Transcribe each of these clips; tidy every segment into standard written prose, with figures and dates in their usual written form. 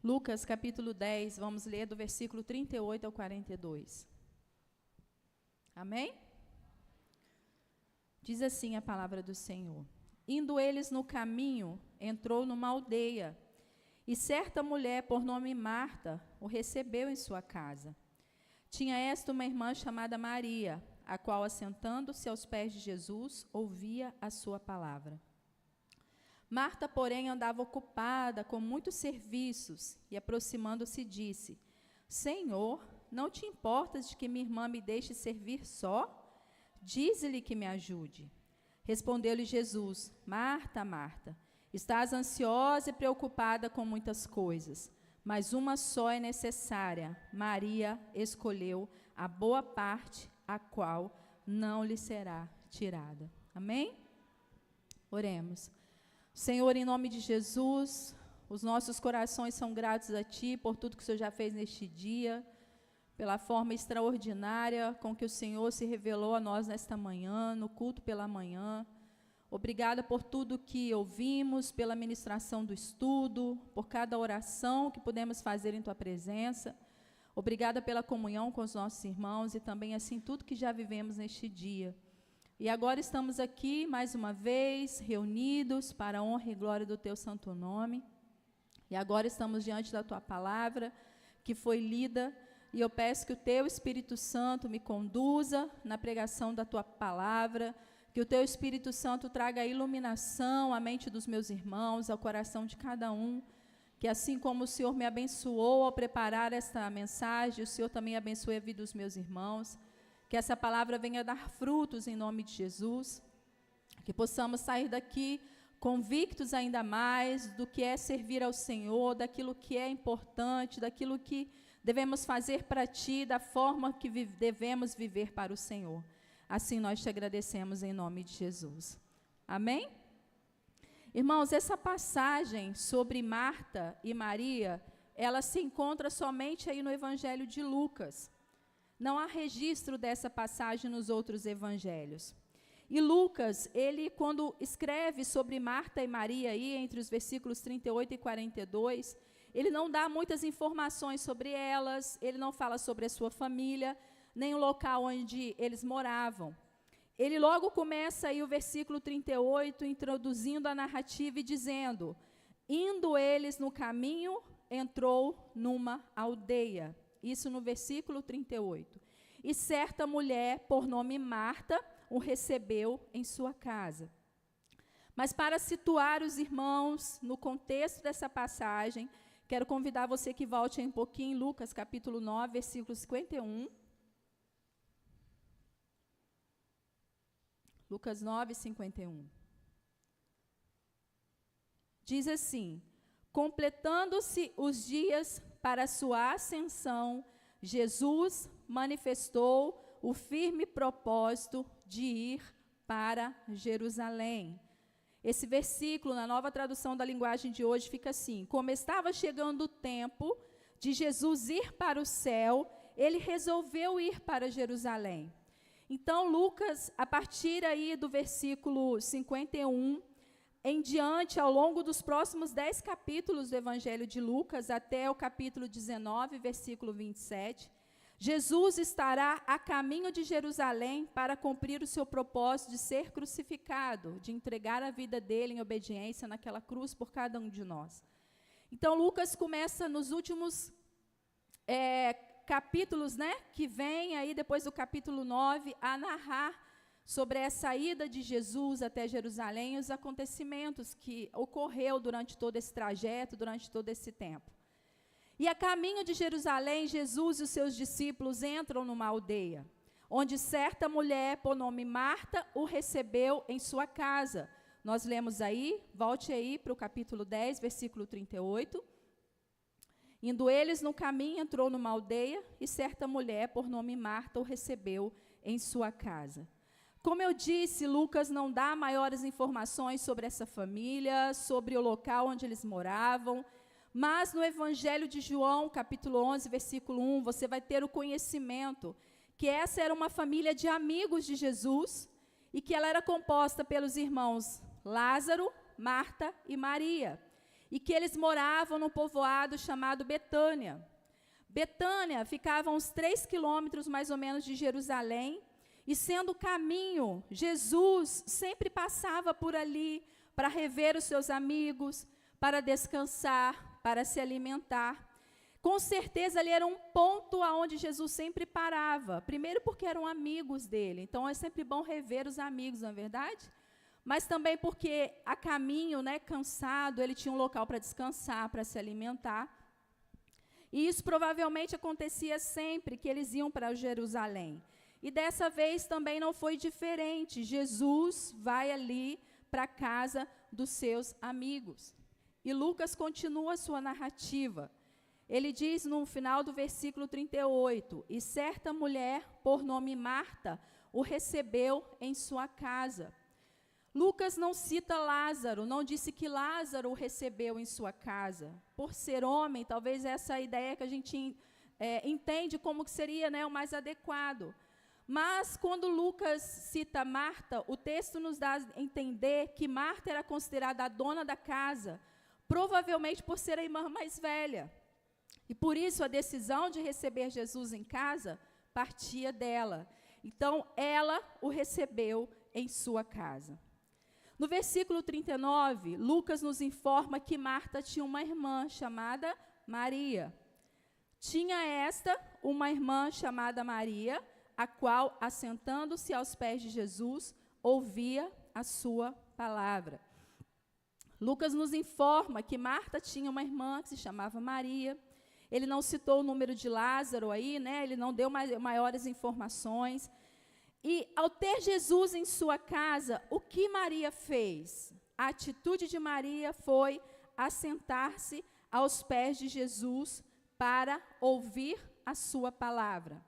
Lucas, capítulo 10, vamos ler do versículo 38 ao 42. Amém? Diz assim a palavra do Senhor. Indo eles no caminho, entrou numa aldeia, e certa mulher, por nome Marta, o recebeu em sua casa. Tinha esta uma irmã chamada Maria, a qual, assentando-se aos pés de Jesus, ouvia a sua palavra. Marta, porém, andava ocupada com muitos serviços, e aproximando-se disse: Senhor, não te importas de que minha irmã me deixe servir só? Dize-lhe que me ajude. Respondeu-lhe Jesus: Marta, Marta, estás ansiosa e preocupada com muitas coisas, mas uma só é necessária. Maria escolheu a boa parte, a qual não lhe será tirada. Amém? Oremos. Senhor, em nome de Jesus, os nossos corações são gratos a Ti por tudo que o Senhor já fez neste dia, pela forma extraordinária com que o Senhor se revelou a nós nesta manhã, no culto pela manhã. Obrigada por tudo que ouvimos, pela ministração do estudo, por cada oração que pudemos fazer em Tua presença. Obrigada pela comunhão com os nossos irmãos e também, assim, tudo que já vivemos neste dia. E agora estamos aqui, mais uma vez, reunidos para a honra e glória do Teu santo nome. E agora estamos diante da Tua palavra, que foi lida, e eu peço que o Teu Espírito Santo me conduza na pregação da Tua palavra, que o Teu Espírito Santo traga iluminação à mente dos meus irmãos, ao coração de cada um, que assim como o Senhor me abençoou ao preparar esta mensagem, o Senhor também abençoe a vida dos meus irmãos, que essa palavra venha dar frutos em nome de Jesus, que possamos sair daqui convictos ainda mais do que é servir ao Senhor, daquilo que é importante, daquilo que devemos fazer para Ti, da forma que devemos viver para o Senhor. Assim nós te agradecemos em nome de Jesus. Amém? Irmãos, essa passagem sobre Marta e Maria, ela se encontra somente aí no Evangelho de Lucas. Não há registro dessa passagem nos outros evangelhos. E Lucas, ele quando escreve sobre Marta e Maria, aí, entre os versículos 38 e 42, ele não dá muitas informações sobre elas, ele não fala sobre a sua família, nem o local onde eles moravam. Ele logo começa aí o versículo 38, introduzindo a narrativa e dizendo: indo eles no caminho, entrou numa aldeia. Isso no versículo 38. E certa mulher, por nome Marta, o recebeu em sua casa. Mas para situar os irmãos no contexto dessa passagem, quero convidar você que volte aí um pouquinho em Lucas, capítulo 9, versículo 51. Lucas 9, 51. Diz assim: completando-se os dias para a sua ascensão, Jesus manifestou o firme propósito de ir para Jerusalém. Esse versículo, na nova tradução da linguagem de hoje, fica assim: como estava chegando o tempo de Jesus ir para o céu, ele resolveu ir para Jerusalém. Então, Lucas, a partir aí do versículo 51, em diante, ao longo dos próximos 10 capítulos do Evangelho de Lucas, até o capítulo 19, versículo 27, Jesus estará a caminho de Jerusalém para cumprir o seu propósito de ser crucificado, de entregar a vida dele em obediência naquela cruz por cada um de nós. Então, Lucas começa nos últimos capítulos, né, que vem aí depois do capítulo 9, a narrar sobre essa ida de Jesus até Jerusalém, os acontecimentos que ocorreu durante todo esse trajeto, durante todo esse tempo. E a caminho de Jerusalém, Jesus e os seus discípulos entram numa aldeia, onde certa mulher, por nome Marta, o recebeu em sua casa. Nós lemos aí, volte aí para o capítulo 10, versículo 38. Indo eles no caminho, entrou numa aldeia, e certa mulher, por nome Marta, o recebeu em sua casa. Como eu disse, Lucas não dá maiores informações sobre essa família, sobre o local onde eles moravam, mas no Evangelho de João, capítulo 11, versículo 1, você vai ter o conhecimento que essa era uma família de amigos de Jesus e que ela era composta pelos irmãos Lázaro, Marta e Maria. e que eles moravam num povoado chamado Betânia. Betânia ficava a uns 3 quilômetros mais ou menos de Jerusalém, e sendo o caminho, Jesus sempre passava por ali para rever os seus amigos, para descansar, para se alimentar. Com certeza ali era um ponto aonde Jesus sempre parava, primeiro porque eram amigos dele, então é sempre bom rever os amigos, não é verdade? Mas também porque a caminho, né, cansado, ele tinha um local para descansar, para se alimentar. E isso provavelmente acontecia sempre que eles iam para Jerusalém. E dessa vez também não foi diferente. Jesus vai ali para a casa dos seus amigos. E Lucas continua a sua narrativa. Ele diz no final do versículo 38, e certa mulher, por nome Marta, o recebeu em sua casa. Lucas não cita Lázaro, não disse que Lázaro o recebeu em sua casa. Por ser homem, talvez essa é a ideia que a gente entende como que seria, né, o mais adequado. Mas, quando Lucas cita Marta, o texto nos dá a entender que Marta era considerada a dona da casa, provavelmente por ser a irmã mais velha. E por isso a decisão de receber Jesus em casa partia dela. Então, ela o recebeu em sua casa. No versículo 39, Lucas nos informa que Marta tinha uma irmã chamada Maria. Tinha esta uma irmã chamada Maria, a qual, assentando-se aos pés de Jesus, ouvia a sua palavra. Lucas nos informa que Marta tinha uma irmã que se chamava Maria. Ele não citou o número de Lázaro aí, né? Ele não deu maiores informações. E ao ter Jesus em sua casa, o que Maria fez? A atitude de Maria foi assentar-se aos pés de Jesus para ouvir a sua palavra.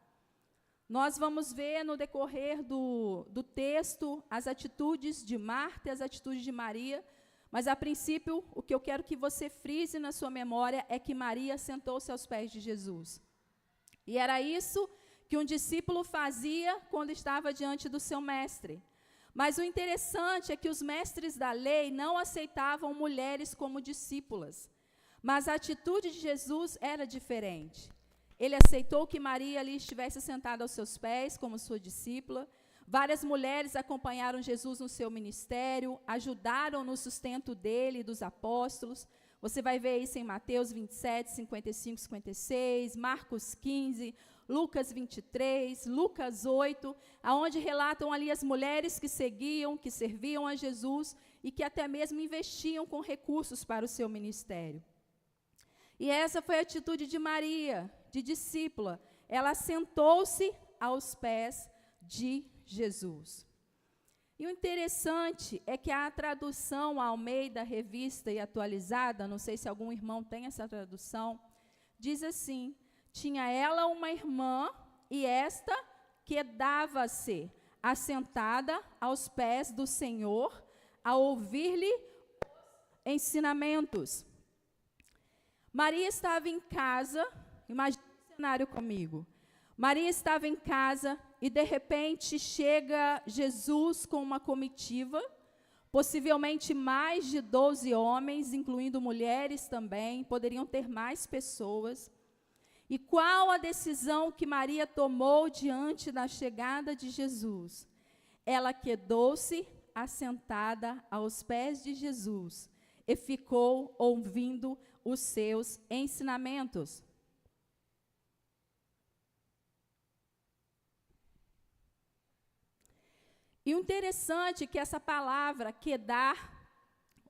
Nós vamos ver no decorrer do texto as atitudes de Marta e as atitudes de Maria, mas a princípio o que eu quero que você frise na sua memória é que Maria sentou-se aos pés de Jesus. E era isso que um discípulo fazia quando estava diante do seu mestre. Mas o interessante é que os mestres da lei não aceitavam mulheres como discípulas. Mas a atitude de Jesus era diferente. Ele aceitou que Maria ali estivesse sentada aos seus pés como sua discípula. Várias mulheres acompanharam Jesus no seu ministério, ajudaram no sustento dele e dos apóstolos. Você vai ver isso em Mateus 27, 55, 56, Marcos 15, Lucas 23, Lucas 8, aonde relatam ali as mulheres que seguiam, que serviam a Jesus e que até mesmo investiam com recursos para o seu ministério. E essa foi a atitude de Maria, de discípula. Ela sentou-se aos pés de Jesus. E o interessante é que a tradução Almeida, Revista e Atualizada, não sei se algum irmão tem essa tradução, diz assim: tinha ela uma irmã, e esta quedava-se assentada aos pés do Senhor, a ouvir-lhe os ensinamentos. Maria estava em casa, imagine o cenário comigo. Maria estava em casa e, de repente, chega Jesus com uma comitiva, possivelmente mais de 12 homens, incluindo mulheres também, poderiam ter mais pessoas. E qual a decisão que Maria tomou diante da chegada de Jesus? Ela quedou-se assentada aos pés de Jesus e ficou ouvindo os seus ensinamentos. E o interessante é que essa palavra, quedar,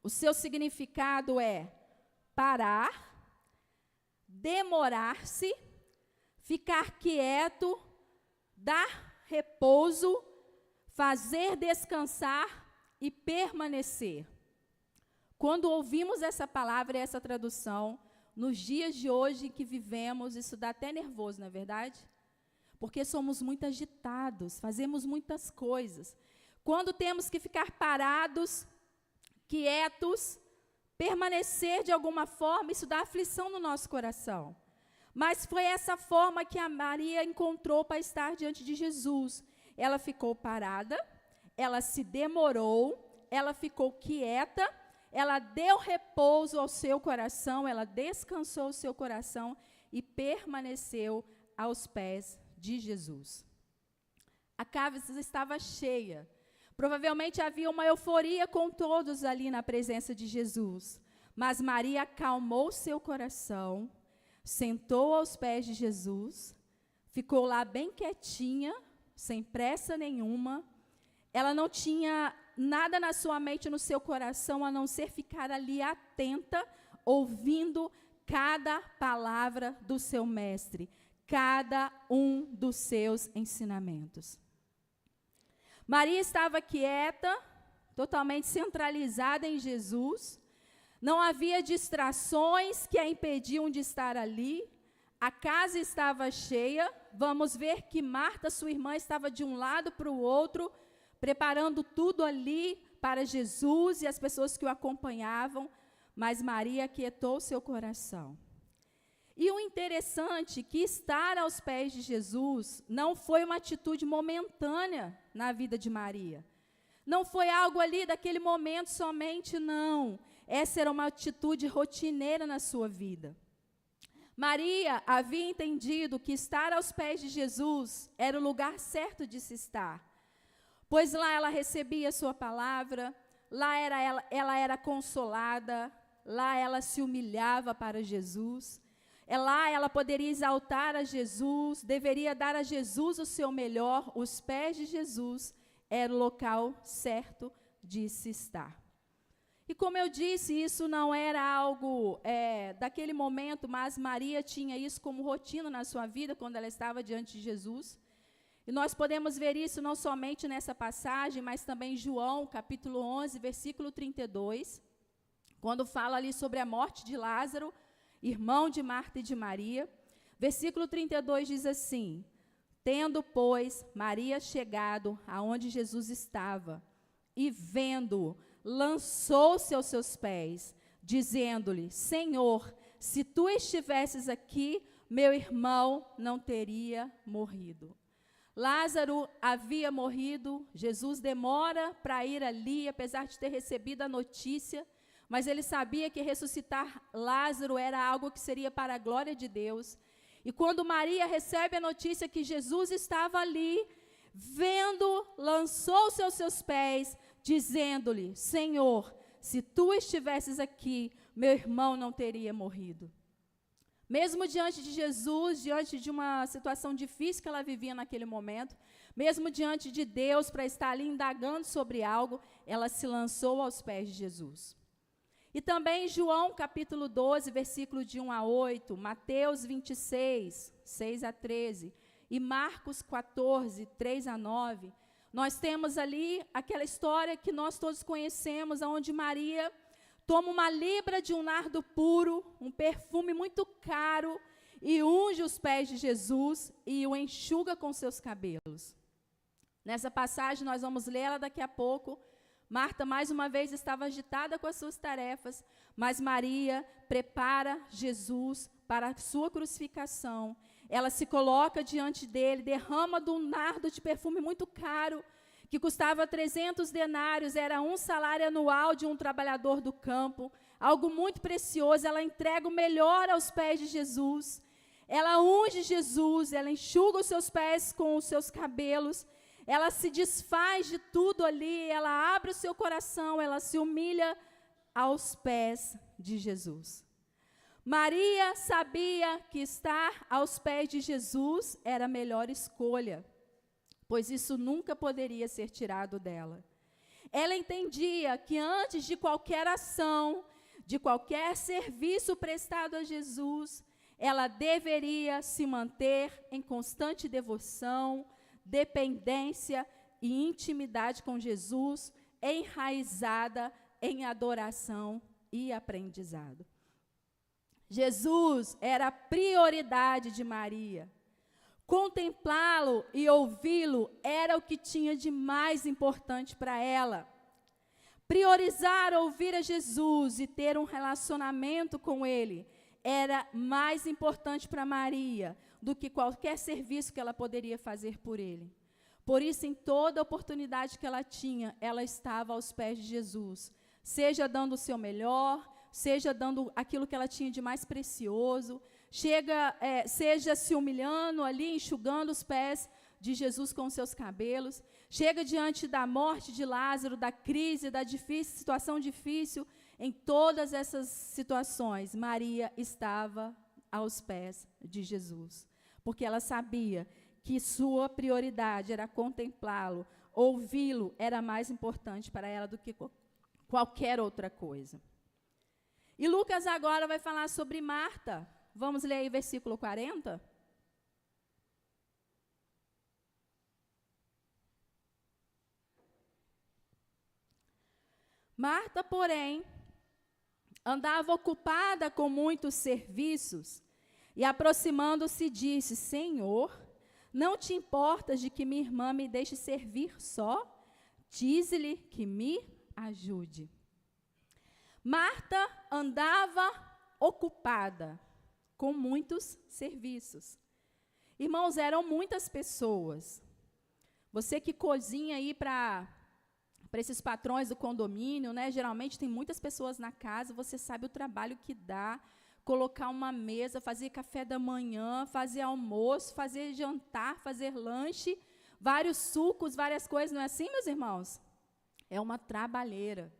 o seu significado é parar, demorar-se, ficar quieto, dar repouso, fazer descansar e permanecer. Quando ouvimos essa palavra e essa tradução, nos dias de hoje que vivemos, isso dá até nervoso, não é verdade? Porque somos muito agitados, fazemos muitas coisas. Quando temos que ficar parados, quietos, permanecer de alguma forma, isso dá aflição no nosso coração. Mas foi essa forma que a Maria encontrou para estar diante de Jesus. Ela ficou parada, ela se demorou, ela ficou quieta, ela deu repouso ao seu coração, ela descansou o seu coração e permaneceu aos pés de Jesus. A casa estava cheia. Provavelmente havia uma euforia com todos ali na presença de Jesus. Mas Maria acalmou seu coração, sentou aos pés de Jesus, ficou lá bem quietinha, sem pressa nenhuma. Ela não tinha nada na sua mente, no seu coração, a não ser ficar ali atenta, ouvindo cada palavra do seu mestre, cada um dos seus ensinamentos. Maria estava quieta, totalmente centralizada em Jesus. Não havia distrações que a impediam de estar ali. A casa estava cheia. Vamos ver que Marta, sua irmã, estava de um lado para o outro, preparando tudo ali para Jesus e as pessoas que o acompanhavam. Mas Maria aquietou seu coração. E o interessante é que estar aos pés de Jesus não foi uma atitude momentânea na vida de Maria. Não foi algo ali daquele momento somente, não. Essa era uma atitude rotineira na sua vida. Maria havia entendido que estar aos pés de Jesus era o lugar certo de se estar. Pois lá ela recebia a sua palavra, lá ela era consolada, lá ela se humilhava para Jesus. Lá ela poderia exaltar a Jesus, deveria dar a Jesus o seu melhor. Os pés de Jesus era o local certo de se estar. E como eu disse, isso não era algo daquele momento, mas Maria tinha isso como rotina na sua vida, quando ela estava diante de Jesus. E nós podemos ver isso não somente nessa passagem, mas também em João, capítulo 11, versículo 32, quando fala ali sobre a morte de Lázaro, irmão de Marta e de Maria. Versículo 32 diz assim: tendo, pois, Maria chegado aonde Jesus estava, e vendo-o, lançou-se aos seus pés, dizendo-lhe: Senhor, se tu estivesses aqui, meu irmão não teria morrido. Lázaro havia morrido. Jesus demora para ir ali, apesar de ter recebido a notícia, mas ele sabia que ressuscitar Lázaro era algo que seria para a glória de Deus. E quando Maria recebe a notícia que Jesus estava ali, vendo, lançou-se aos seus pés, dizendo-lhe: Senhor, se tu estivesses aqui, meu irmão não teria morrido. Mesmo diante de Jesus, diante de uma situação difícil que ela vivia naquele momento, mesmo diante de Deus, para estar ali indagando sobre algo, ela se lançou aos pés de Jesus. E também João, capítulo 12, versículo de 1 a 8, Mateus 26, 6 a 13, e Marcos 14, 3 a 9, nós temos ali aquela história que nós todos conhecemos, onde Maria toma uma libra de um nardo puro, um perfume muito caro, e unge os pés de Jesus e o enxuga com seus cabelos. Nessa passagem, nós vamos lê-la daqui a pouco. Marta, mais uma vez, estava agitada com as suas tarefas, mas Maria prepara Jesus para a sua crucificação. Ela se coloca diante dele, derrama de um nardo de perfume muito caro, que custava 300 denários, era um salário anual de um trabalhador do campo, algo muito precioso. Ela entrega o melhor aos pés de Jesus. Ela unge Jesus, ela enxuga os seus pés com os seus cabelos. Ela se desfaz de tudo ali, ela abre o seu coração, ela se humilha aos pés de Jesus. Maria sabia que estar aos pés de Jesus era a melhor escolha, pois isso nunca poderia ser tirado dela. Ela entendia que antes de qualquer ação, de qualquer serviço prestado a Jesus, ela deveria se manter em constante devoção, dependência e intimidade com Jesus, enraizada em adoração e aprendizado. Jesus era a prioridade de Maria. Contemplá-lo e ouvi-lo era o que tinha de mais importante para ela. Priorizar ouvir a Jesus e ter um relacionamento com Ele era mais importante para Maria do que qualquer serviço que ela poderia fazer por Ele. Por isso, em toda oportunidade que ela tinha, ela estava aos pés de Jesus, seja dando o seu melhor, seja dando aquilo que ela tinha de mais precioso, seja se humilhando ali, enxugando os pés de Jesus com os seus cabelos, chega diante da morte de Lázaro, da crise, da situação difícil. Em todas essas situações, Maria estava aos pés de Jesus, porque ela sabia que sua prioridade era contemplá-lo, ouvi-lo era mais importante para ela do que qualquer outra coisa. E Lucas agora vai falar sobre Marta. Vamos ler aí o versículo 40? Marta, porém, andava ocupada com muitos serviços e, aproximando-se, disse: Senhor, não te importas de que minha irmã me deixe servir só? Dize-lhe que me ajude. Marta andava ocupada com muitos serviços. Irmãos, eram muitas pessoas. Você que cozinha aí para esses patrões do condomínio, né? Geralmente tem muitas pessoas na casa, você sabe o trabalho que dá, colocar uma mesa, fazer café da manhã, fazer almoço, fazer jantar, fazer lanche, vários sucos, várias coisas, não é assim, meus irmãos? É uma trabalheira.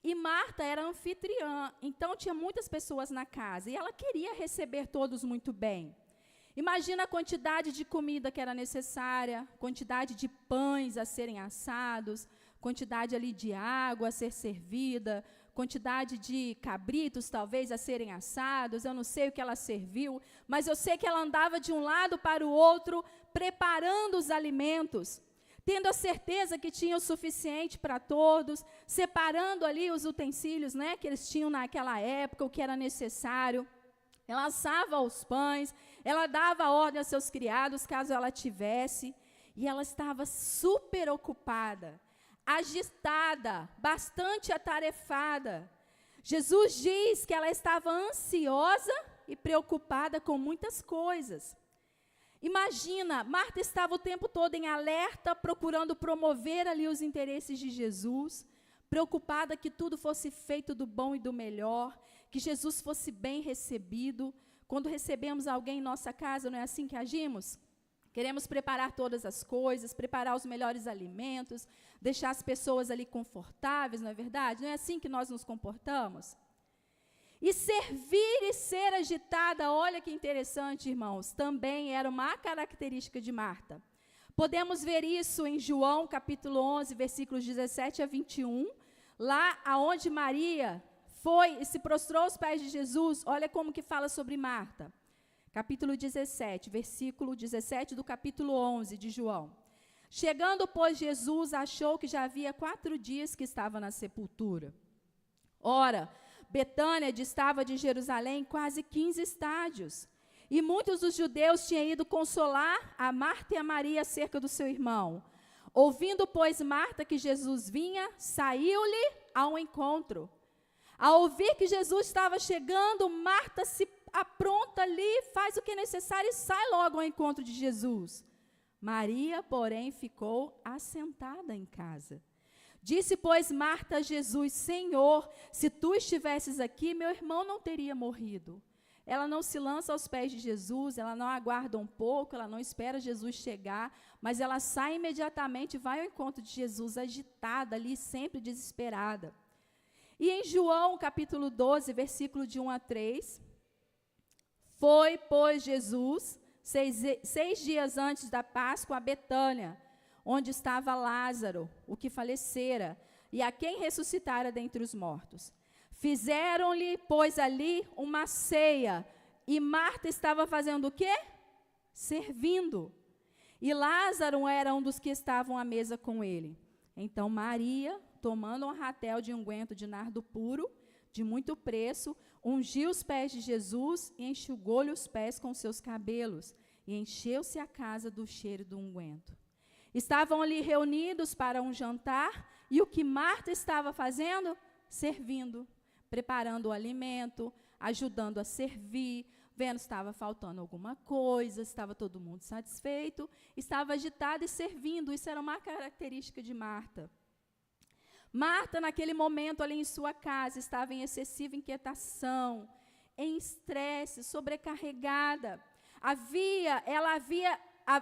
E Marta era anfitriã, então tinha muitas pessoas na casa, e ela queria receber todos muito bem. Imagina a quantidade de comida que era necessária, quantidade de pães a serem assados, quantidade ali de água a ser servida, quantidade de cabritos talvez a serem assados. Eu não sei o que ela serviu, mas eu sei que ela andava de um lado para o outro preparando os alimentos, tendo a certeza que tinha o suficiente para todos, separando ali os utensílios, né, que eles tinham naquela época, o que era necessário. Ela assava os pães, ela dava ordem aos seus criados, caso ela tivesse, e ela estava super ocupada, agitada, bastante atarefada. Jesus diz que ela estava ansiosa e preocupada com muitas coisas. Imagina, Marta estava o tempo todo em alerta, procurando promover ali os interesses de Jesus, preocupada que tudo fosse feito do bom e do melhor, que Jesus fosse bem recebido. Quando recebemos alguém em nossa casa, não é assim que agimos? Queremos preparar todas as coisas, preparar os melhores alimentos, deixar as pessoas ali confortáveis, não é verdade? Não é assim que nós nos comportamos? E servir e ser agitada, olha que interessante, irmãos, também era uma característica de Marta. Podemos ver isso em João, capítulo 11, versículos 17 a 21, lá aonde Maria foi e se prostrou aos pés de Jesus. Olha como que fala sobre Marta. Capítulo 17, versículo 17 do capítulo 11 de João. Chegando, pois, Jesus achou que já havia 4 dias que estava na sepultura. Ora, Betânia distava de Jerusalém quase 15 estádios. E muitos dos judeus tinham ido consolar a Marta e a Maria acerca do seu irmão. Ouvindo, pois, Marta que Jesus vinha, saiu-lhe ao encontro. Ao ouvir que Jesus estava chegando, Marta se apronta ali, faz o que é necessário e sai logo ao encontro de Jesus. Maria, porém, ficou assentada em casa. Disse, pois, Marta a Jesus: Senhor, se tu estivesses aqui, meu irmão não teria morrido. Ela não se lança aos pés de Jesus, ela não aguarda um pouco, ela não espera Jesus chegar, mas ela sai imediatamente e vai ao encontro de Jesus, agitada ali, sempre desesperada. E em João, capítulo 12, versículo de 1 a 3, foi, pois, Jesus, 6 dias antes da Páscoa, a Betânia, onde estava Lázaro, o que falecera, e a quem ressuscitara dentre os mortos. Fizeram-lhe, pois, ali uma ceia, e Marta estava fazendo o quê? Servindo. E Lázaro era um dos que estavam à mesa com ele. Então Maria, tomando um ratel de unguento de nardo puro, de muito preço, ungiu os pés de Jesus e enxugou-lhe os pés com seus cabelos, e encheu-se a casa do cheiro do unguento. Estavam ali reunidos para um jantar, e o que Marta estava fazendo? Servindo, preparando o alimento, ajudando a servir, vendo se estava faltando alguma coisa, estava todo mundo satisfeito, estava agitada e servindo. Isso era uma característica de Marta. Marta, naquele momento ali em sua casa, estava em excessiva inquietação, em estresse, sobrecarregada.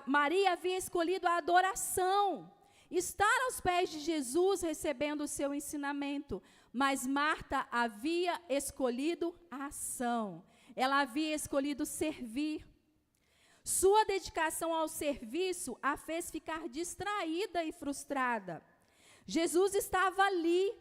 Maria havia escolhido a adoração, estar aos pés de Jesus recebendo o seu ensinamento, mas Marta havia escolhido a ação, ela havia escolhido servir. Sua dedicação ao serviço a fez ficar distraída e frustrada. Jesus estava ali,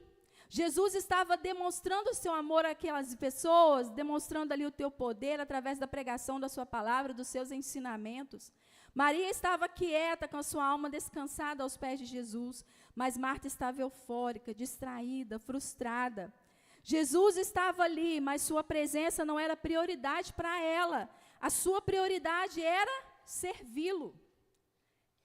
Jesus estava demonstrando o seu amor àquelas pessoas, demonstrando ali o teu poder através da pregação da sua palavra, dos seus ensinamentos. Maria estava quieta, com a sua alma descansada aos pés de Jesus, mas Marta estava eufórica, distraída, frustrada. Jesus estava ali, mas sua presença não era prioridade para ela. A sua prioridade era servi-lo.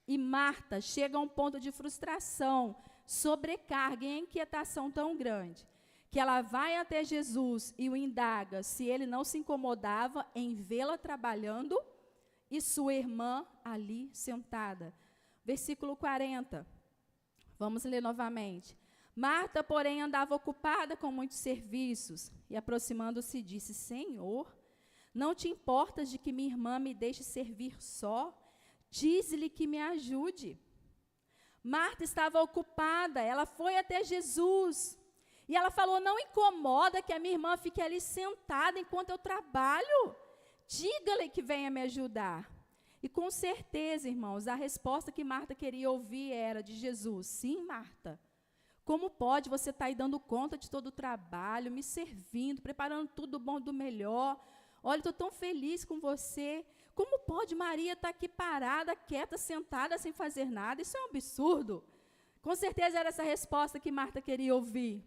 E Marta chega a um ponto de frustração, sobrecarga e inquietação tão grande, que ela vai até Jesus e o indaga se ele não se incomodava em vê-la trabalhando e sua irmã ali sentada. Versículo 40. Vamos ler novamente. Marta, porém, andava ocupada com muitos serviços e, aproximando-se, disse: Senhor, não te importas de que minha irmã me deixe servir só? Dize-lhe que me ajude. Marta estava ocupada, ela foi até Jesus e ela falou: não incomoda que a minha irmã fique ali sentada enquanto eu trabalho? Diga-lhe que venha me ajudar. E com certeza, irmãos, a resposta que Marta queria ouvir era de Jesus: sim, Marta, como pode você estar aí dando conta de todo o trabalho, me servindo, preparando tudo do bom e do melhor? Olha, estou tão feliz com você. Como pode Maria estar aqui parada, quieta, sentada, sem fazer nada? Isso é um absurdo. Com certeza era essa resposta que Marta queria ouvir.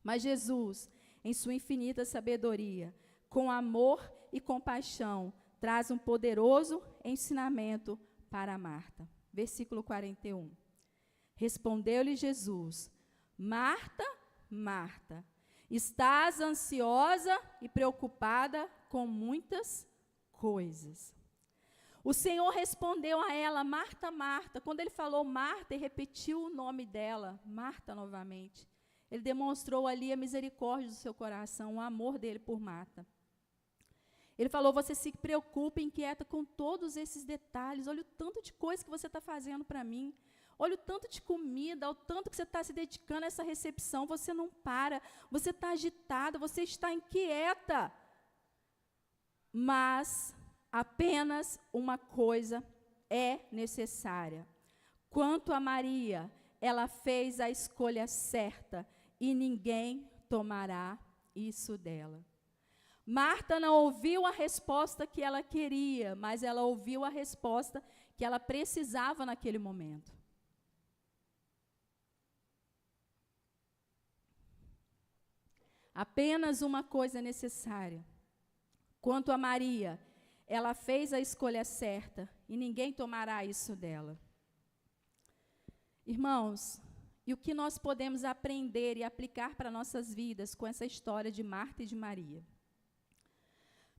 Mas Jesus, em sua infinita sabedoria, com amor e compaixão, traz um poderoso ensinamento para Marta. Versículo 41. Respondeu-lhe Jesus: Marta, Marta, estás ansiosa e preocupada com muitas coisas. O Senhor respondeu a ela: Marta, Marta. Quando ele falou Marta e repetiu o nome dela, Marta novamente, ele demonstrou ali a misericórdia do seu coração, o amor dele por Marta. Ele falou: você se preocupa e inquieta com todos esses detalhes. Olha o tanto de coisa que você está fazendo para mim. Olha o tanto de comida, o tanto que você está se dedicando a essa recepção. Você não para, você está agitada, você está inquieta. Mas apenas uma coisa é necessária. Quanto a Maria, ela fez a escolha certa e ninguém tomará isso dela. Marta não ouviu a resposta que ela queria, mas ela ouviu a resposta que ela precisava naquele momento. Apenas uma coisa é necessária. Quanto a Maria, ela fez a escolha certa e ninguém tomará isso dela. Irmãos, e o que nós podemos aprender e aplicar para nossas vidas com essa história de Marta e de Maria?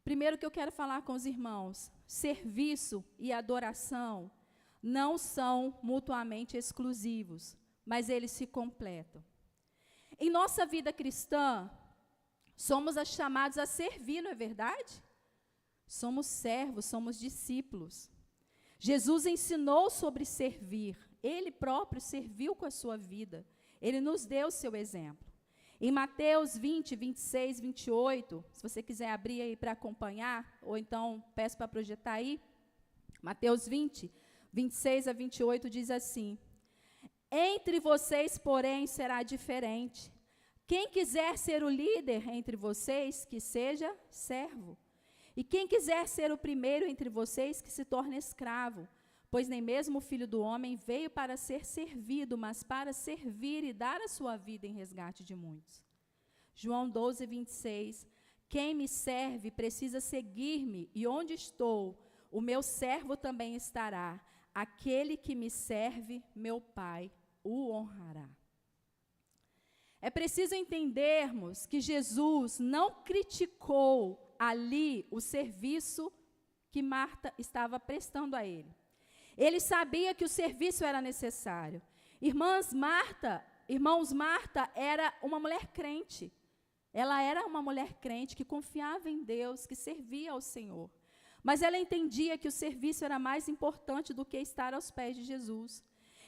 Primeiro que eu quero falar com os irmãos, serviço e adoração não são mutuamente exclusivos, mas eles se completam. Em nossa vida cristã, somos chamados a servir, não é verdade? Somos servos, somos discípulos. Jesus ensinou sobre servir. Ele próprio serviu com a sua vida. Ele nos deu o seu exemplo. Em Mateus 20, 26, 28, se você quiser abrir aí para acompanhar, ou então peço para projetar aí, Mateus 20, 26 a 28 diz assim: entre vocês, porém, será diferente. Quem quiser ser o líder entre vocês, que seja servo. E quem quiser ser o primeiro entre vocês, que se torne escravo. Pois nem mesmo o Filho do Homem veio para ser servido, mas para servir e dar a sua vida em resgate de muitos. João 12, 26. Quem me serve precisa seguir-me, e onde estou, o meu servo também estará. Aquele que me serve, meu Pai o honrará. É preciso entendermos que Jesus não criticou ali o serviço que Marta estava prestando a ele. Ele sabia que o serviço era necessário. Irmãs, Marta Irmãos, Marta era uma mulher crente. Ela era uma mulher crente que confiava em Deus, que servia ao Senhor. Mas ela entendia que o serviço era mais importante do que estar aos pés de Jesus.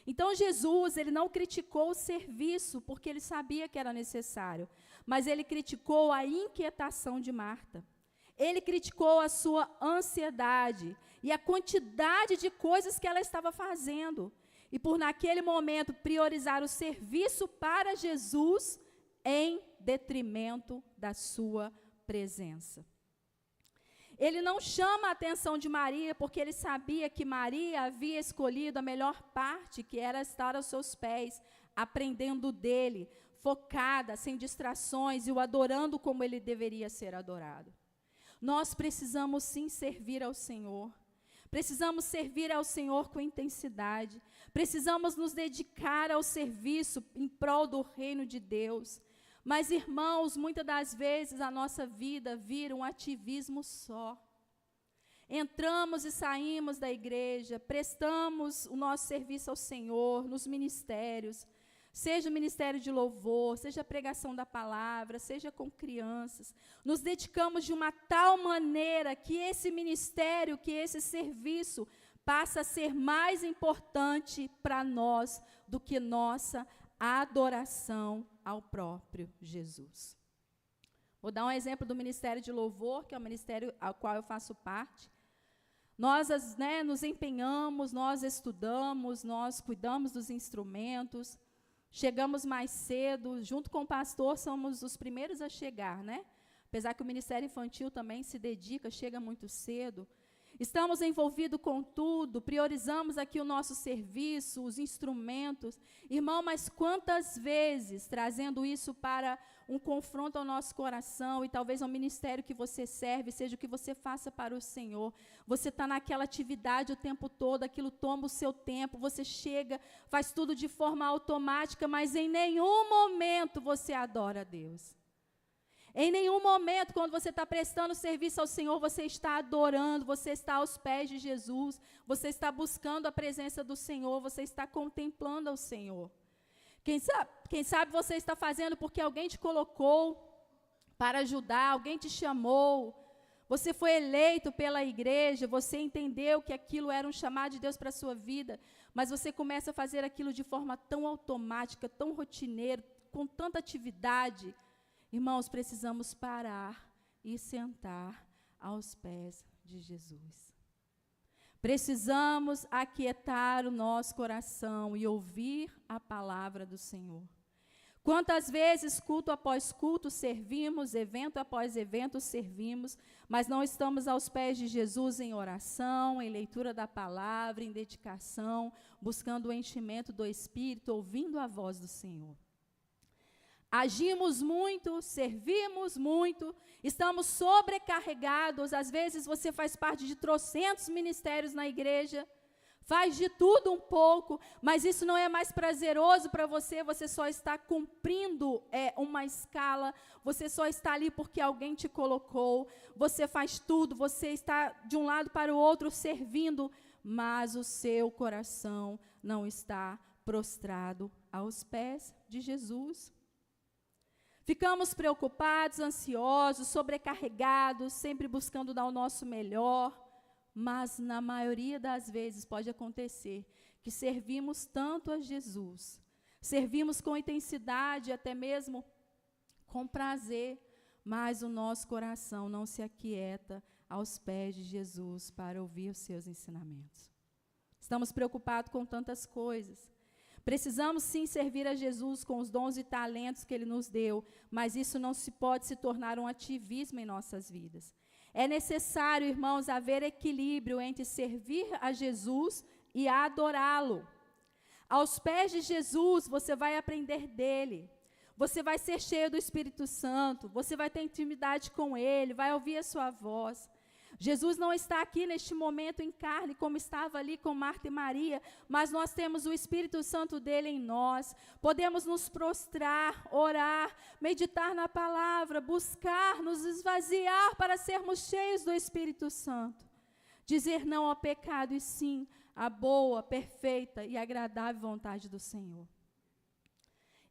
Então Jesus, ele não criticou o serviço porque ele sabia que era necessário, mas ele criticou a inquietação de Marta. Ele criticou a sua ansiedade e a quantidade de coisas que ela estava fazendo. E por naquele momento priorizar o serviço para Jesus em detrimento da sua presença. Ele não chama a atenção de Maria porque ele sabia que Maria havia escolhido a melhor parte, que era estar aos seus pés, aprendendo dele, focada, sem distrações e o adorando como ele deveria ser adorado. Nós precisamos sim servir ao Senhor. Precisamos servir ao Senhor com intensidade. Precisamos nos dedicar ao serviço em prol do reino de Deus. Mas, irmãos, muitas das vezes a nossa vida vira um ativismo só. Entramos e saímos da igreja, prestamos o nosso serviço ao Senhor, nos ministérios, seja o ministério de louvor, seja a pregação da palavra, seja com crianças. Nos dedicamos de uma tal maneira que esse ministério, que esse serviço passa a ser mais importante para nós do que nossa adoração ao próprio Jesus. Vou dar um exemplo do Ministério de Louvor, que é o ministério ao qual eu faço parte. Nós nos empenhamos, nós estudamos, nós cuidamos dos instrumentos, chegamos mais cedo, junto com o pastor somos os primeiros a chegar, né? Apesar que o Ministério Infantil também se dedica, chega muito cedo. Estamos envolvidos com tudo, priorizamos aqui o nosso serviço, os instrumentos. Irmão, mas quantas vezes, trazendo isso para um confronto ao nosso coração, e talvez ao ministério que você serve, seja o que você faça para o Senhor, você está naquela atividade o tempo todo, aquilo toma o seu tempo, você chega, faz tudo de forma automática, mas em nenhum momento você adora a Deus. Em nenhum momento, quando você está prestando serviço ao Senhor, você está adorando, você está aos pés de Jesus, você está buscando a presença do Senhor, você está contemplando ao Senhor. Quem sabe você está fazendo porque alguém te colocou para ajudar, alguém te chamou, você foi eleito pela igreja, você entendeu que aquilo era um chamado de Deus para a sua vida, mas você começa a fazer aquilo de forma tão automática, tão rotineira, com tanta atividade. Irmãos, precisamos parar e sentar aos pés de Jesus. Precisamos aquietar o nosso coração e ouvir a palavra do Senhor. Quantas vezes, culto após culto, servimos, evento após evento, servimos, mas não estamos aos pés de Jesus em oração, em leitura da palavra, em dedicação, buscando o enchimento do Espírito, ouvindo a voz do Senhor. Agimos muito, servimos muito, estamos sobrecarregados. Às vezes você faz parte de trocentos ministérios na igreja, faz de tudo um pouco, mas isso não é mais prazeroso para você, você só está cumprindo uma escala, você só está ali porque alguém te colocou, você faz tudo, você está de um lado para o outro servindo, mas o seu coração não está prostrado aos pés de Jesus. Ficamos preocupados, ansiosos, sobrecarregados, sempre buscando dar o nosso melhor, mas na maioria das vezes pode acontecer que servimos tanto a Jesus, servimos com intensidade, até mesmo com prazer, mas o nosso coração não se aquieta aos pés de Jesus para ouvir os seus ensinamentos. Estamos preocupados com tantas coisas. Precisamos sim servir a Jesus com os dons e talentos que Ele nos deu, mas isso não pode se tornar um ativismo em nossas vidas. É necessário, irmãos, haver equilíbrio entre servir a Jesus e adorá-lo. Aos pés de Jesus, você vai aprender dele, você vai ser cheio do Espírito Santo, você vai ter intimidade com Ele, vai ouvir a sua voz. Jesus não está aqui neste momento em carne, como estava ali com Marta e Maria, mas nós temos o Espírito Santo dele em nós, podemos nos prostrar, orar, meditar na palavra, buscar, nos esvaziar para sermos cheios do Espírito Santo, dizer não ao pecado e sim à boa, perfeita e agradável vontade do Senhor.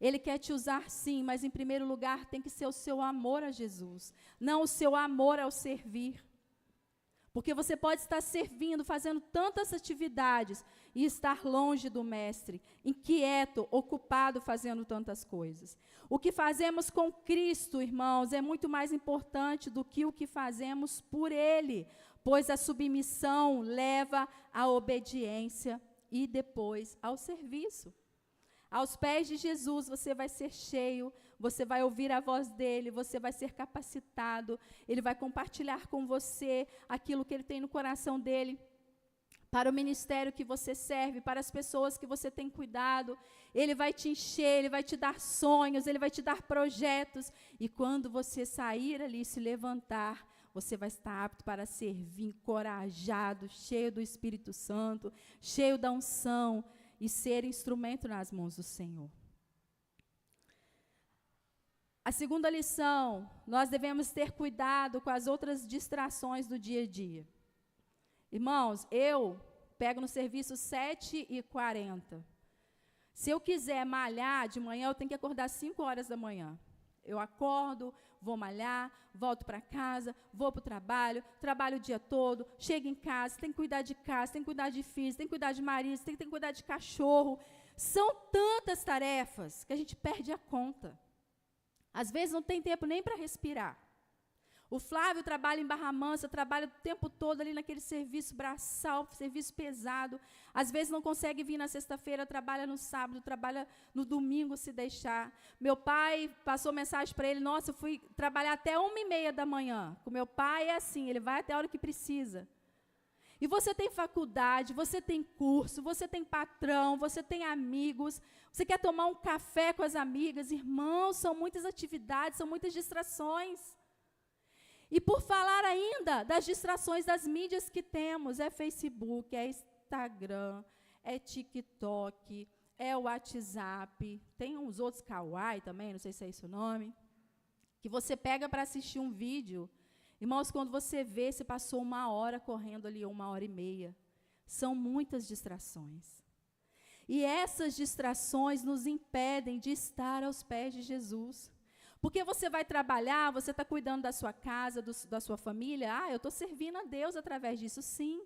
Ele quer te usar sim, mas em primeiro lugar tem que ser o seu amor a Jesus, não o seu amor ao servir. Porque você pode estar servindo, fazendo tantas atividades e estar longe do Mestre, inquieto, ocupado fazendo tantas coisas. O que fazemos com Cristo, irmãos, é muito mais importante do que o que fazemos por Ele, pois a submissão leva à obediência e depois ao serviço. Aos pés de Jesus você vai ser cheio, você vai ouvir a voz dele, você vai ser capacitado, ele vai compartilhar com você aquilo que ele tem no coração dele, para o ministério que você serve, para as pessoas que você tem cuidado. Ele vai te encher, ele vai te dar sonhos, ele vai te dar projetos, e quando você sair ali, se levantar, você vai estar apto para servir, encorajado, cheio do Espírito Santo, cheio da unção, e ser instrumento nas mãos do Senhor. A segunda lição, nós devemos ter cuidado com as outras distrações do dia a dia. Irmãos, eu pego no serviço 7h40. Se eu quiser malhar de manhã, eu tenho que acordar 5 horas da manhã. Eu acordo, vou malhar, volto para casa, vou para o trabalho o dia todo, chego em casa, tem que cuidar de casa, tem que cuidar de filhos, tem que cuidar de marido, tem que cuidar de cachorro. São tantas tarefas que a gente perde a conta. Às vezes não tem tempo nem para respirar. O Flávio trabalha em Barra Mansa, trabalha o tempo todo ali naquele serviço braçal, serviço pesado. Às vezes não consegue vir na sexta-feira, trabalha no sábado, trabalha no domingo se deixar. Meu pai passou mensagem para ele, nossa, eu fui trabalhar até 1h30 da manhã. Com meu pai é assim, ele vai até a hora que precisa. E você tem faculdade, você tem curso, você tem patrão, você tem amigos, você quer tomar um café com as amigas. Irmãos, são muitas atividades, são muitas distrações. E por falar ainda das distrações das mídias que temos, é Facebook, é Instagram, é TikTok, é o WhatsApp, tem uns outros Kawaii também, não sei se é esse o nome, que você pega para assistir um vídeo. Irmãos, quando você vê, você passou 1 hora correndo ali, 1h30. São muitas distrações. E essas distrações nos impedem de estar aos pés de Jesus. Porque você vai trabalhar, você está cuidando da sua casa, da sua família. Eu estou servindo a Deus através disso, sim.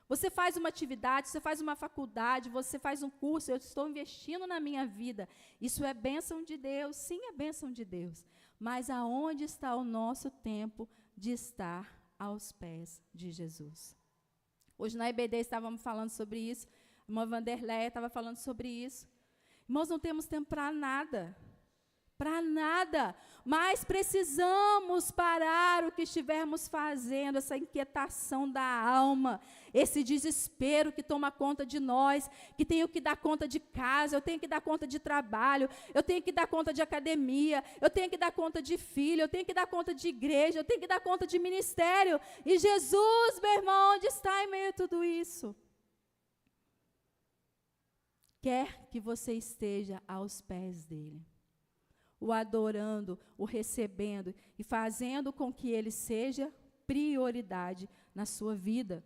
Você faz uma atividade, você faz uma faculdade, você faz um curso, eu estou investindo na minha vida. Isso é bênção de Deus, sim, é bênção de Deus. Mas aonde está o nosso tempo de estar aos pés de Jesus? Hoje na EBD estávamos falando sobre isso, a irmã Vanderleia estava falando sobre isso. Irmãos, não temos tempo para nada. Para nada, mas precisamos parar o que estivermos fazendo, essa inquietação da alma, esse desespero que toma conta de nós, que tenho que dar conta de casa, eu tenho que dar conta de trabalho, eu tenho que dar conta de academia, eu tenho que dar conta de filho, eu tenho que dar conta de igreja, eu tenho que dar conta de ministério. E Jesus, meu irmão, onde está em meio a tudo isso? Quer que você esteja aos pés dele, o adorando, o recebendo e fazendo com que ele seja prioridade na sua vida.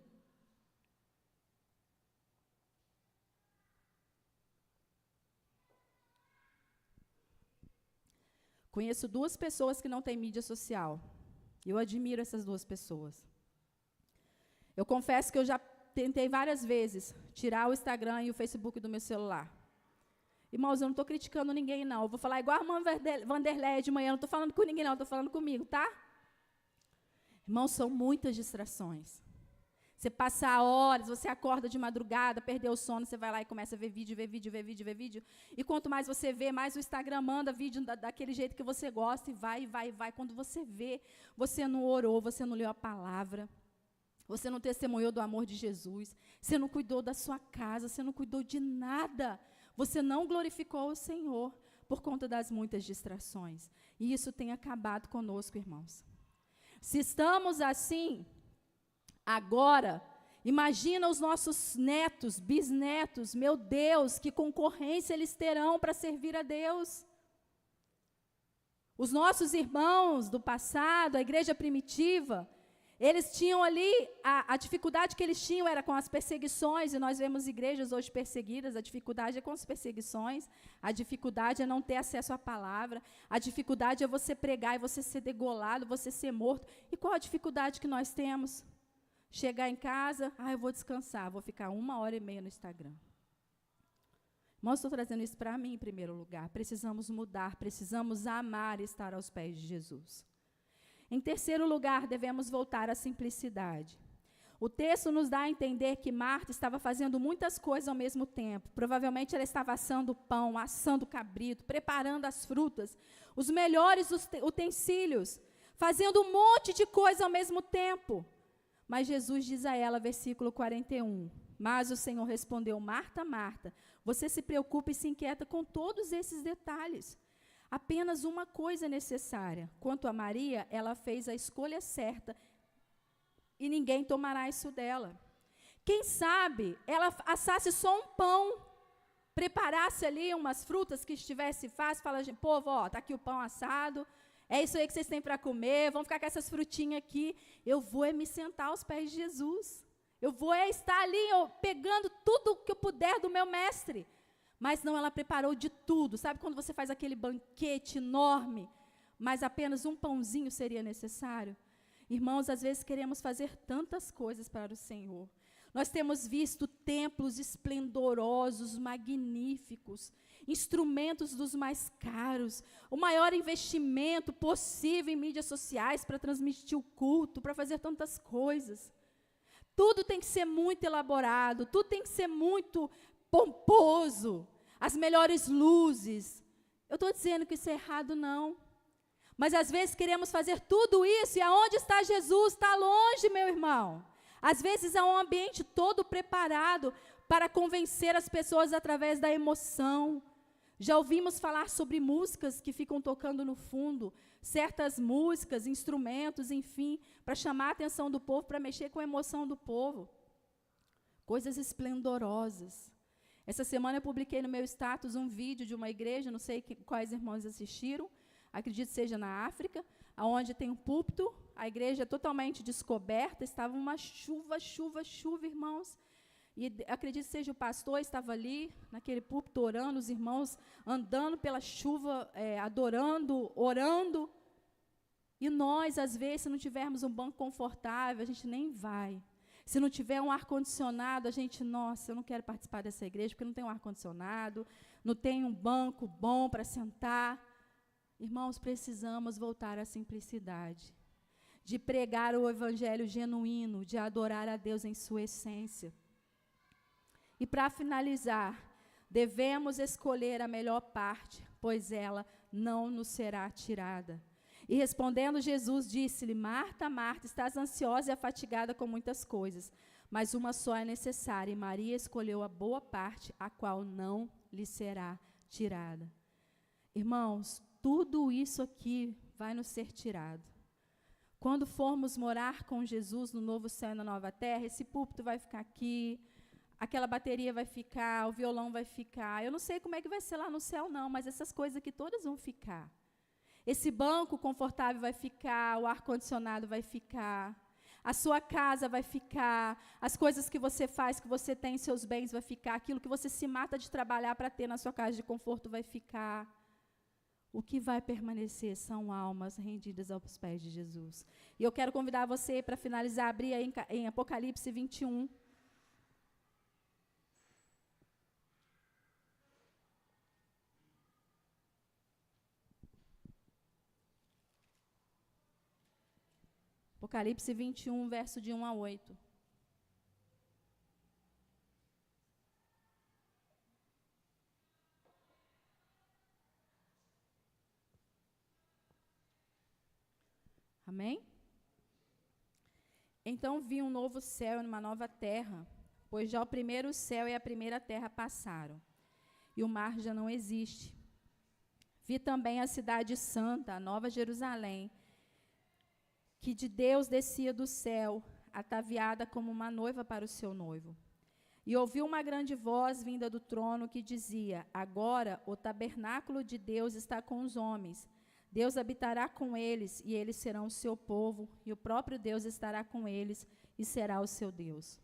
Conheço 2 pessoas que não têm mídia social. Eu admiro essas 2 pessoas. Eu confesso que eu já tentei várias vezes tirar o Instagram e o Facebook do meu celular. Irmãos, eu não estou criticando ninguém, não. Eu vou falar igual a irmã Vanderleia de manhã, não estou falando com ninguém, não, estou falando comigo, tá? Irmãos, são muitas distrações. Você passa horas, você acorda de madrugada, perdeu o sono, você vai lá e começa a ver vídeo, ver vídeo, ver vídeo, ver vídeo. E quanto mais você vê, mais o Instagram manda vídeo daquele jeito que você gosta, e vai, e vai, e vai. Quando você vê, você não orou, você não leu a palavra, você não testemunhou do amor de Jesus, você não cuidou da sua casa, você não cuidou de nada. Você não glorificou o Senhor por conta das muitas distrações. E isso tem acabado conosco, irmãos. Se estamos assim, agora, imagina os nossos netos, bisnetos, meu Deus, que concorrência eles terão para servir a Deus. Os nossos irmãos do passado, a igreja primitiva, Eles tinham ali, a dificuldade que eles tinham era com as perseguições, e nós vemos igrejas hoje perseguidas, a dificuldade é com as perseguições, a dificuldade é não ter acesso à palavra, a dificuldade é você pregar e você ser degolado, você ser morto. E qual a dificuldade que nós temos? Chegar em casa, eu vou descansar, vou ficar 1h30 no Instagram. Irmãos, estou trazendo isso para mim em primeiro lugar. Precisamos mudar, precisamos amar e estar aos pés de Jesus. Em terceiro lugar, devemos voltar à simplicidade. O texto nos dá a entender que Marta estava fazendo muitas coisas ao mesmo tempo. Provavelmente ela estava assando pão, assando cabrito, preparando as frutas, os melhores utensílios, fazendo um monte de coisa ao mesmo tempo. Mas Jesus diz a ela, versículo 41, mas o Senhor respondeu, Marta, Marta, você se preocupa e se inquieta com todos esses detalhes. Apenas uma coisa é necessária. Quanto a Maria, ela fez a escolha certa e ninguém tomará isso dela. Quem sabe ela assasse só um pão, preparasse ali umas frutas que estivesse fácil, fala, povo, está aqui o pão assado, é isso aí que vocês têm para comer, vamos ficar com essas frutinhas aqui. Eu vou me sentar aos pés de Jesus. Eu vou estar ali pegando tudo que eu puder do meu mestre. Mas não, ela preparou de tudo. Sabe quando você faz aquele banquete enorme, mas apenas um pãozinho seria necessário? Irmãos, às vezes queremos fazer tantas coisas para o Senhor. Nós temos visto templos esplendorosos, magníficos, instrumentos dos mais caros, o maior investimento possível em mídias sociais para transmitir o culto, para fazer tantas coisas. Tudo tem que ser muito elaborado, tudo tem que ser muito pomposo, as melhores luzes. Eu estou dizendo que isso é errado, não. Mas às vezes queremos fazer tudo isso, e aonde está Jesus? Está longe, meu irmão. Às vezes há um ambiente todo preparado para convencer as pessoas através da emoção. Já ouvimos falar sobre músicas que ficam tocando no fundo, certas músicas, instrumentos, enfim, para chamar a atenção do povo, para mexer com a emoção do povo. Coisas esplendorosas. Essa semana eu publiquei no meu status um vídeo de uma igreja, não sei quais irmãos assistiram, acredito que seja na África, onde tem um púlpito, a igreja é totalmente descoberta, estava uma chuva, irmãos, e acredito que seja o pastor, estava ali, naquele púlpito, orando, os irmãos andando pela chuva, adorando, orando, e nós, às vezes, se não tivermos um banco confortável, a gente nem vai. Se não tiver um ar-condicionado, a gente, nossa, eu não quero participar dessa igreja, porque não tem um ar-condicionado, não tem um banco bom para sentar. Irmãos, precisamos voltar à simplicidade, de pregar o evangelho genuíno, de adorar a Deus em sua essência. E para finalizar, devemos escolher a melhor parte, pois ela não nos será tirada. E respondendo Jesus, disse-lhe, Marta, Marta, estás ansiosa e afatigada com muitas coisas, mas uma só é necessária, e Maria escolheu a boa parte, a qual não lhe será tirada. Irmãos, tudo isso aqui vai nos ser tirado. Quando formos morar com Jesus no novo céu e na nova terra, esse púlpito vai ficar aqui, aquela bateria vai ficar, o violão vai ficar. Eu não sei como é que vai ser lá no céu, não, mas essas coisas aqui todas vão ficar. Esse banco confortável vai ficar, o ar-condicionado vai ficar, a sua casa vai ficar, as coisas que você faz, que você tem, seus bens vai ficar, aquilo que você se mata de trabalhar para ter na sua casa de conforto vai ficar. O que vai permanecer são almas rendidas aos pés de Jesus. E eu quero convidar você, para finalizar, a abrir aí em Apocalipse 21. Apocalipse 21, verso de 1 a 8. Amém? Então vi um novo céu e uma nova terra, pois já o primeiro céu e a primeira terra passaram, e o mar já não existe. Vi também a cidade santa, a nova Jerusalém, que de Deus descia do céu, ataviada como uma noiva para o seu noivo. E ouvi uma grande voz vinda do trono que dizia, agora o tabernáculo de Deus está com os homens, Deus habitará com eles, e eles serão o seu povo, e o próprio Deus estará com eles, e será o seu Deus.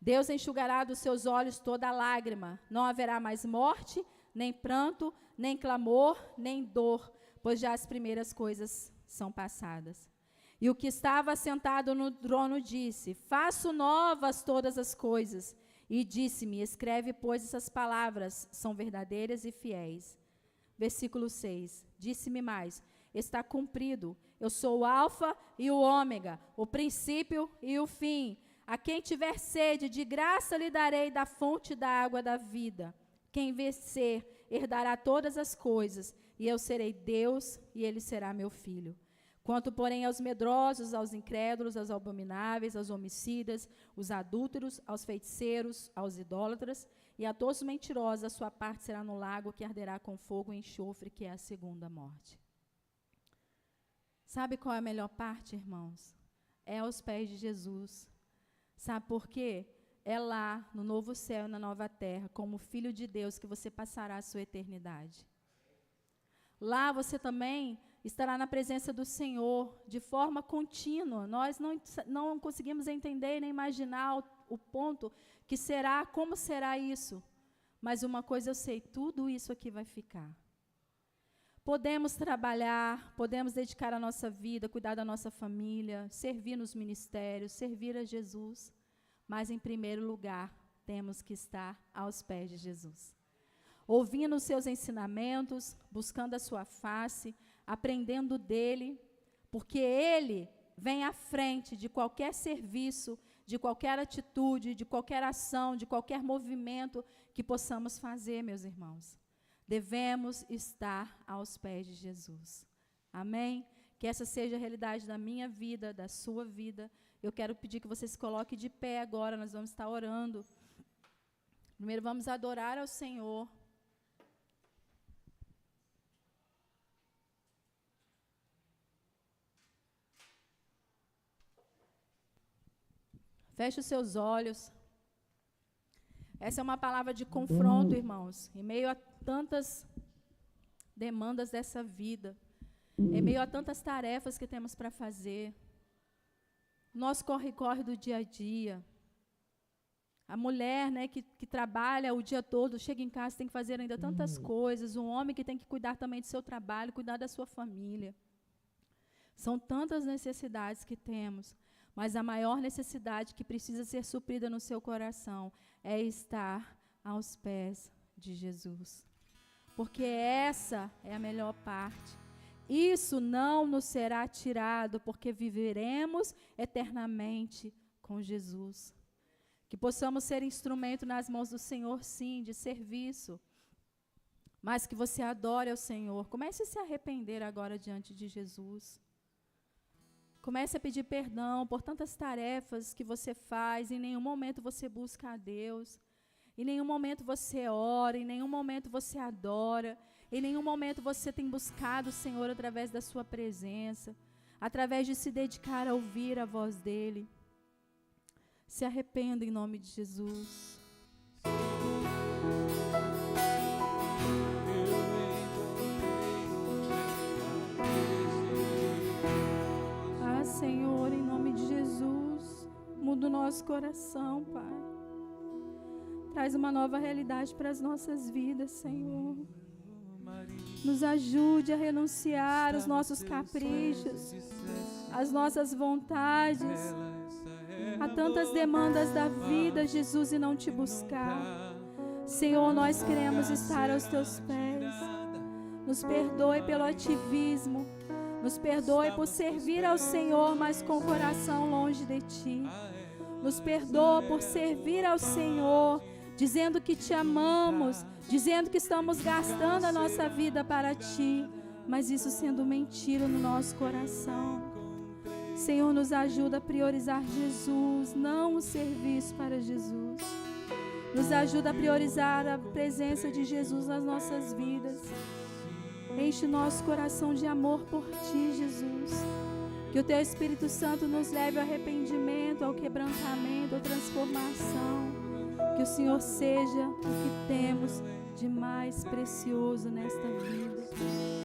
Deus enxugará dos seus olhos toda lágrima, não haverá mais morte, nem pranto, nem clamor, nem dor, pois já as primeiras coisas são passadas. E o que estava sentado no trono disse: faço novas todas as coisas. E disse-me: escreve, pois essas palavras são verdadeiras e fiéis. Versículo 6. Disse-me mais: está cumprido. Eu sou o Alfa e o Ômega, o princípio e o fim. A quem tiver sede, de graça lhe darei da fonte da água da vida. Quem vencer, herdará todas as coisas, e eu serei Deus, e ele será meu filho. Quanto, porém, aos medrosos, aos incrédulos, aos abomináveis, aos homicidas, os adúlteros, aos feiticeiros, aos idólatras, e a todos os mentirosos, a sua parte será no lago que arderá com fogo e enxofre, que é a segunda morte. Sabe qual é a melhor parte, irmãos? É aos pés de Jesus. Sabe por quê? É lá, no novo céu e na nova terra, como filho de Deus, que você passará a sua eternidade. Lá você também estará na presença do Senhor de forma contínua. Nós não conseguimos entender nem imaginar o ponto que será, como será isso. Mas uma coisa eu sei, tudo isso aqui vai ficar. Podemos trabalhar, podemos dedicar a nossa vida, cuidar da nossa família, servir nos ministérios, servir a Jesus. Mas, em primeiro lugar, temos que estar aos pés de Jesus. Ouvindo os seus ensinamentos, buscando a sua face, aprendendo dele, porque ele vem à frente de qualquer serviço, de qualquer atitude, de qualquer ação, de qualquer movimento que possamos fazer, meus irmãos. Devemos estar aos pés de Jesus. Amém? Que essa seja a realidade da minha vida, da sua vida. Eu quero pedir que você se coloque de pé agora, nós vamos estar orando. Primeiro vamos adorar ao Senhor. Feche os seus olhos. Essa é uma palavra de confronto, irmãos. Em meio a tantas demandas dessa vida, em meio a tantas tarefas que temos para fazer, nosso corre-corre do dia a dia. A mulher, né, que trabalha o dia todo, chega em casa, tem que fazer ainda tantas coisas. Um homem que tem que cuidar também do seu trabalho, cuidar da sua família. São tantas necessidades que temos. Mas a maior necessidade que precisa ser suprida no seu coração é estar aos pés de Jesus. Porque essa é a melhor parte. Isso não nos será tirado, porque viveremos eternamente com Jesus. Que possamos ser instrumento nas mãos do Senhor, sim, de serviço. Mas que você adore ao Senhor. Comece a se arrepender agora diante de Jesus. Comece a pedir perdão por tantas tarefas que você faz. Em nenhum momento você busca a Deus. Em nenhum momento você ora. Em nenhum momento você adora. Em nenhum momento você tem buscado o Senhor através da sua presença. Através de se dedicar a ouvir a voz dEle. Se arrependa em nome de Jesus. Senhor, em nome de Jesus, muda o nosso coração, Pai. Traz uma nova realidade para as nossas vidas, Senhor. Nos ajude a renunciar aos nossos caprichos, às nossas vontades, a tantas demandas da vida, Jesus, e não te buscar. Senhor, nós queremos estar aos teus pés. Nos perdoe pelo ativismo. Nos perdoe por servir ao Senhor, mas com o coração longe de Ti. Nos perdoa por servir ao Senhor, dizendo que Te amamos, dizendo que estamos gastando a nossa vida para Ti, mas isso sendo mentira no nosso coração. Senhor, nos ajuda a priorizar Jesus, não o serviço para Jesus. Nos ajuda a priorizar a presença de Jesus nas nossas vidas. Enche o nosso coração de amor por Ti, Jesus. Que o Teu Espírito Santo nos leve ao arrependimento, ao quebrantamento, à transformação. Que o Senhor seja o que temos de mais precioso nesta vida.